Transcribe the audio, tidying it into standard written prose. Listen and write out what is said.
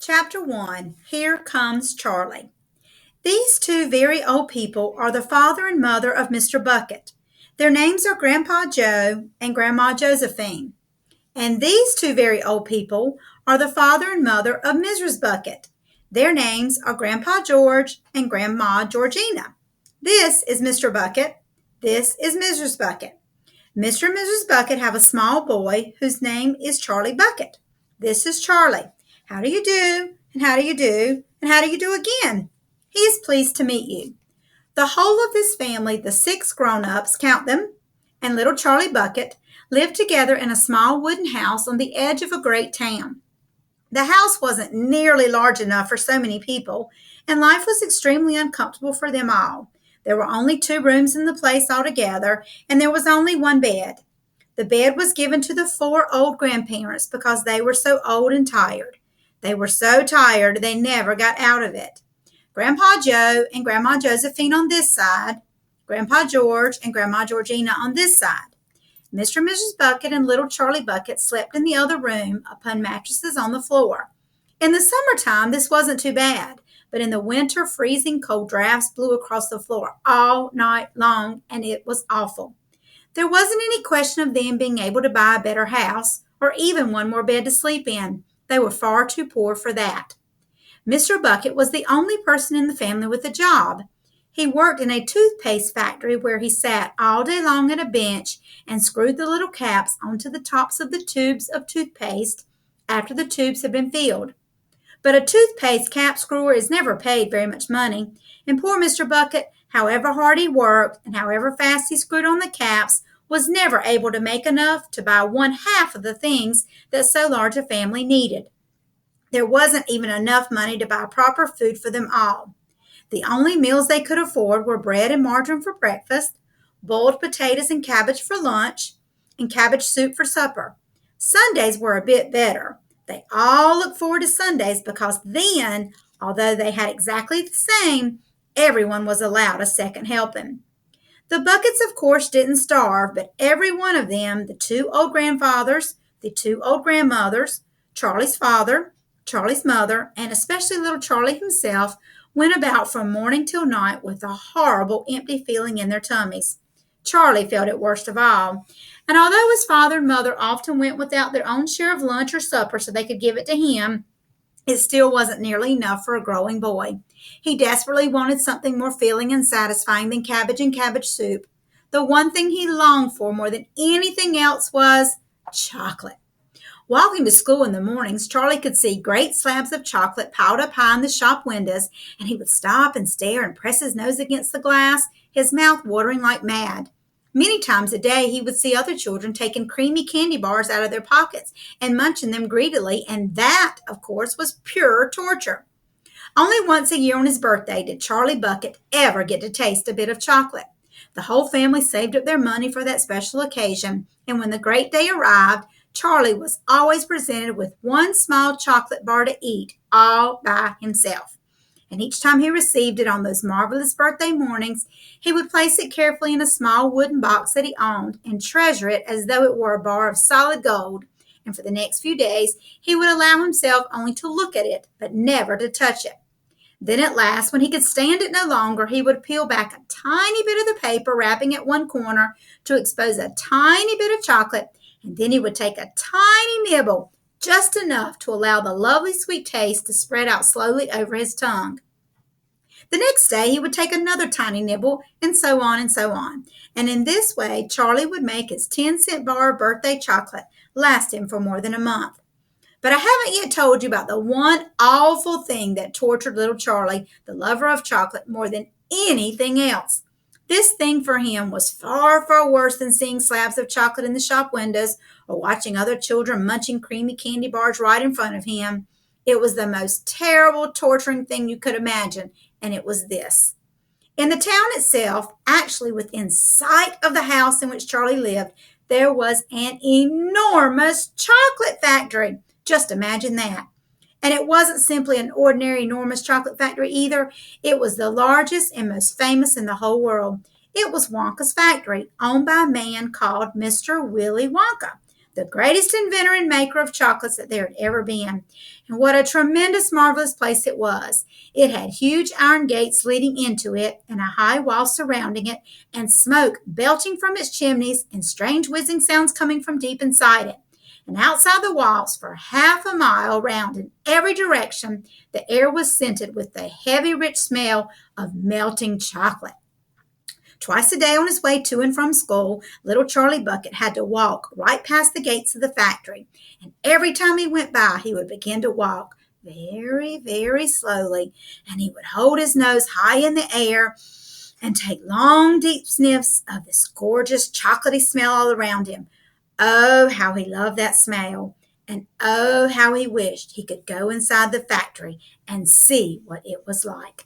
Chapter 1 Here Comes Charlie. These two very old people are the father and mother of Mr. Bucket. Their names are Grandpa Joe and Grandma Josephine. And these two very old people are the father and mother of Mrs. Bucket. Their names are Grandpa George and Grandma Georgina. This is Mr. Bucket. This is Mrs. Bucket. Mr. and Mrs. Bucket have a small boy whose name is Charlie Bucket. This is Charlie. How do you do? And how do you do? And how do you do again? He is pleased to meet you. The whole of this family, the 6 grown-ups, count them, and little Charlie Bucket, lived together in a small wooden house on the edge of a great town. The house wasn't nearly large enough for so many people, and life was extremely uncomfortable for them all. There were only 2 rooms in the place altogether, and there was only 1 bed. The bed was given to the 4 old grandparents because they were so old and tired. They were so tired they never got out of it. Grandpa Joe and Grandma Josephine on this side, Grandpa George and Grandma Georgina on this side. Mr. and Mrs. Bucket and little Charlie Bucket slept in the other room upon mattresses on the floor. In the summertime, this wasn't too bad, but in the winter, freezing cold drafts blew across the floor all night long, and it was awful. There wasn't any question of them being able to buy a better house or even one more bed to sleep in. They were far too poor for that. Mr. Bucket was the only person in the family with a job. He worked in a toothpaste factory where he sat all day long at a bench and screwed the little caps onto the tops of the tubes of toothpaste after the tubes had been filled. But a toothpaste cap screwer is never paid very much money, and poor Mr. Bucket, however hard he worked and however fast he screwed on the caps, was never able to make enough to buy 1/2 of the things that so large a family needed. There wasn't even enough money to buy proper food for them all. The only meals they could afford were bread and margarine for breakfast, boiled potatoes and cabbage for lunch, and cabbage soup for supper. Sundays were a bit better. They all looked forward to Sundays because then, although they had exactly the same, everyone was allowed a second helping. The Buckets, of course, didn't starve, but every one of them, the 2 old grandfathers, the 2 old grandmothers, Charlie's father, Charlie's mother, and especially little Charlie himself, went about from morning till night with a horrible empty feeling in their tummies. Charlie felt it worst of all, and although his father and mother often went without their own share of lunch or supper so they could give it to him, it still wasn't nearly enough for a growing boy. He desperately wanted something more filling and satisfying than cabbage and cabbage soup. The one thing he longed for more than anything else was chocolate. Walking to school in the mornings, Charlie could see great slabs of chocolate piled up high in the shop windows, and he would stop and stare and press his nose against the glass, his mouth watering like mad. Many times a day he would see other children taking creamy candy bars out of their pockets and munching them greedily, and that, of course, was pure torture. Only once a year on his birthday did Charlie Bucket ever get to taste a bit of chocolate. The whole family saved up their money for that special occasion, and when the great day arrived, Charlie was always presented with one small chocolate bar to eat all by himself. And each time he received it on those marvelous birthday mornings, he would place it carefully in a small wooden box that he owned and treasure it as though it were a bar of solid gold. And for the next few days, he would allow himself only to look at it, but never to touch it. Then at last, when he could stand it no longer, he would peel back a tiny bit of the paper wrapping at one corner to expose a tiny bit of chocolate, and then he would take a tiny nibble, just enough to allow the lovely sweet taste to spread out slowly over his tongue. The next day he would take another tiny nibble, and so on and so on. And in this way, Charlie would make his 10-cent bar of birthday chocolate last him for more than a month. But I haven't yet told you about the one awful thing that tortured little Charlie, the lover of chocolate, more than anything else. This thing for him was far, far worse than seeing slabs of chocolate in the shop windows or watching other children munching creamy candy bars right in front of him. It was the most terrible, torturing thing you could imagine, and it was this. In the town itself, actually within sight of the house in which Charlie lived, there was an enormous chocolate factory. Just imagine that. And it wasn't simply an ordinary enormous chocolate factory either. It was the largest and most famous in the whole world. It was Wonka's factory, owned by a man called Mr. Willy Wonka. the greatest inventor and maker of chocolates that there had ever been. And what a tremendous, marvelous place it was. It had huge iron gates leading into it, and a high wall surrounding it, and smoke belching from its chimneys, and strange whizzing sounds coming from deep inside it. And outside the walls, for half a mile round in every direction, the air was scented with the heavy, rich smell of melting chocolate. Twice a day on his way to and from school, little Charlie Bucket had to walk right past the gates of the factory. And every time he went by, he would begin to walk very, very slowly, and he would hold his nose high in the air and take long, deep sniffs of this gorgeous chocolatey smell all around him. Oh, how he loved that smell. And oh, how he wished he could go inside the factory and see what it was like.